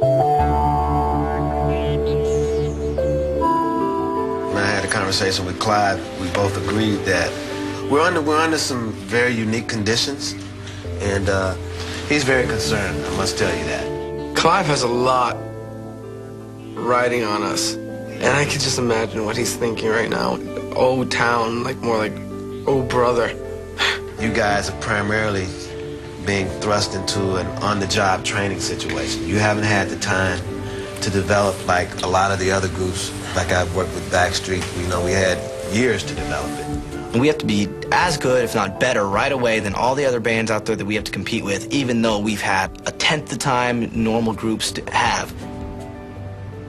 When I had a conversation with Clive, we both agreed that we're under some very unique conditions, and he's very concerned, I must tell you that. Clive has a lot riding on us, and I can just imagine what he's thinking right now. Oh, town, like more like, oh, brother. You guys are primarily being thrust into an on-the-job training situation. You haven't had the time to develop like a lot of the other groups. Like I've worked with Backstreet, we had years to develop it. We have to be as good, if not better, right away than all the other bands out there that we have to compete with, even though we've had a tenth the time normal groups to have.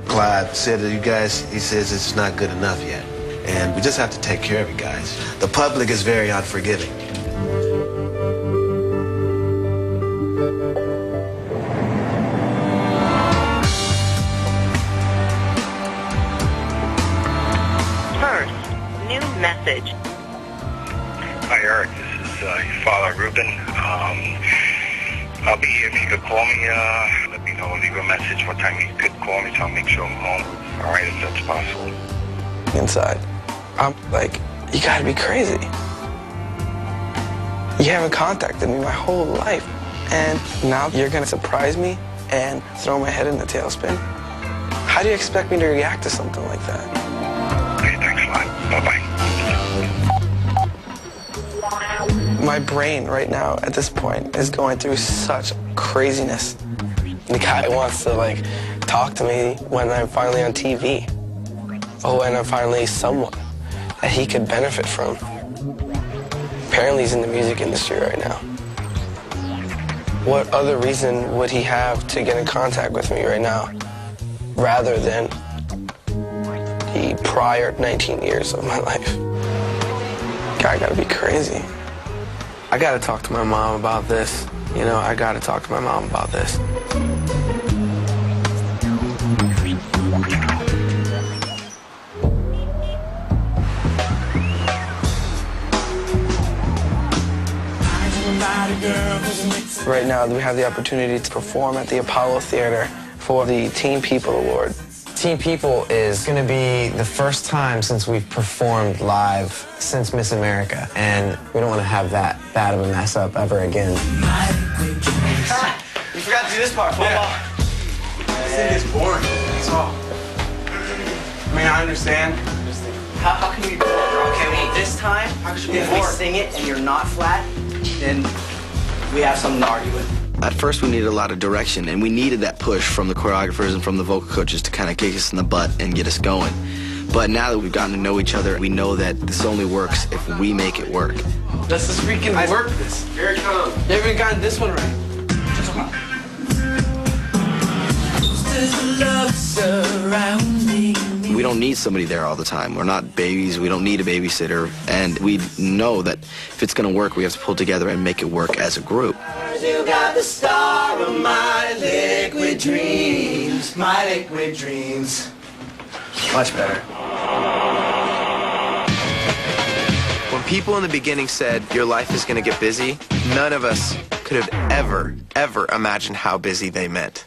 Clive said to you guys, he says it's not good enough yet. And we just have to take care of you guys. The public is very unforgiving. Message. Hi, Eric. This is your father, Ruben. I'll be here if you could call me. Let me know, leave a message what time you could call me, so I'll make sure I'm home. All right, if that's possible. Inside, I'm like, you gotta be crazy. You haven't contacted me my whole life, and now you're gonna surprise me and throw my head in a tailspin? How do you expect me to react to something like that? Okay, thanks a lot. Bye-bye. My brain right now at this point is going through such craziness. The guy wants to like talk to me when I'm finally on TV. Oh, and I'm finally someone that he could benefit from. Apparently he's in the music industry right now. What other reason would he have to get in contact with me right now rather than the prior 19 years of my life? Guy gotta be crazy. I gotta talk to my mom about this. I gotta talk to my mom about this. Right now, we have the opportunity to perform at the Apollo Theater for the Teen People Award. Teen People is going to be the first time since we've performed live since Miss America, and we don't want to have that bad of a mess up ever again. You forgot to do this part. Yeah. This thing is boring. That's all. I mean, I understand. How can we be bored? Okay, well, this time, if we sing it and you're not flat, then we have something to argue with. At first, we needed a lot of direction, and we needed that push from the choreographers and from the vocal coaches to kind of kick us in the butt and get us going. But now that we've gotten to know each other, we know that this only works if we make it work. Let's just freaking work this. Here it comes. You haven't gotten this one right. We don't need somebody there all the time. We're not babies. We don't need a babysitter. And we know that if it's going to work, we have to pull together and make it work as a group. You got the star of my liquid dreams. My liquid dreams. Much better. When people in the beginning said your life is going to get busy, none of us could have ever imagined how busy they meant.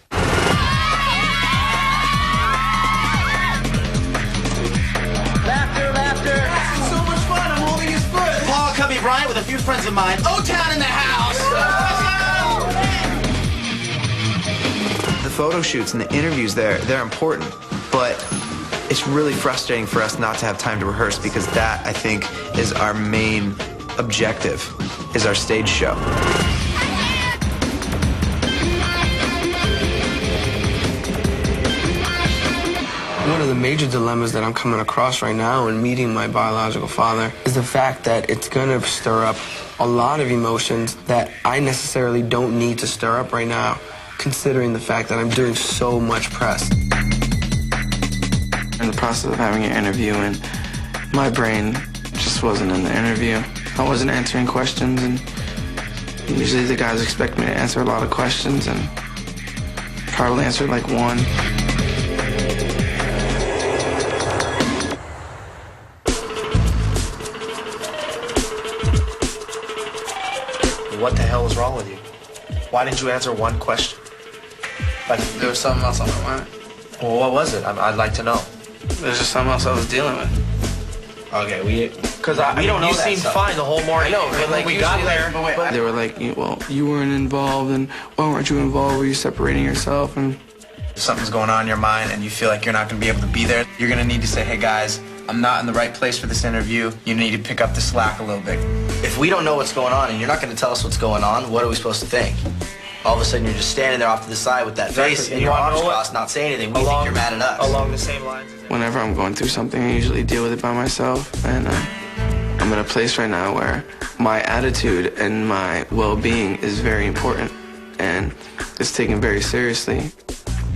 Laughter, laughter. This is so much fun. I'm holding his foot. Paul Cubby Bryant with a few friends of mine. O-Town in the house. The photo shoots and the interviews they're important, but it's really frustrating for us not to have time to rehearse because that, I think, is our main objective, is our stage show. One of the major dilemmas that I'm coming across right now in meeting my biological father is the fact that it's going to stir up a lot of emotions that I necessarily don't need to stir up right now, considering the fact that I'm doing so much press. In the process of having an interview, and my brain just wasn't in the interview. I wasn't answering questions, and usually the guys expect me to answer a lot of questions, and probably answered like one. What the hell is wrong with you? Why didn't you answer one question? But There was something else on my mind. well, what was it? I'd like to know. There's just something else I was dealing with. Okay, we don't know You that seemed stuff. fine the whole morning. I know, but like we got usually, there. like, they were like, well, you weren't involved, and why weren't you involved? Were you separating yourself? And If something's going on in your mind and you feel like you're not going to be able to be there, you're going to need to say, hey guys, I'm not in the right place for this interview. You need to pick up the slack a little bit. If we don't know what's going on and you're not going to tell us what's going on, what are we supposed to think? All of a sudden, you're just standing there off to the side with that face and your arms crossed, not saying anything. We think you're mad at us. Along the same lines. whenever I'm going through something, I usually deal with it by myself. And I'm in a place right now where my attitude and my well-being is very important, and it's taken very seriously.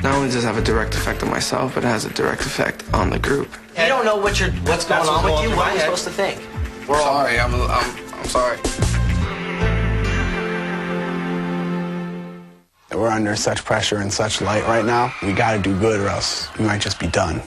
Not only does it have a direct effect on myself, but it has a direct effect on the group. You don't know what's going on with you. What are we supposed to think? We're sorry. I'm sorry. We're under such pressure and such light right now. We gotta do good or else we might just be done.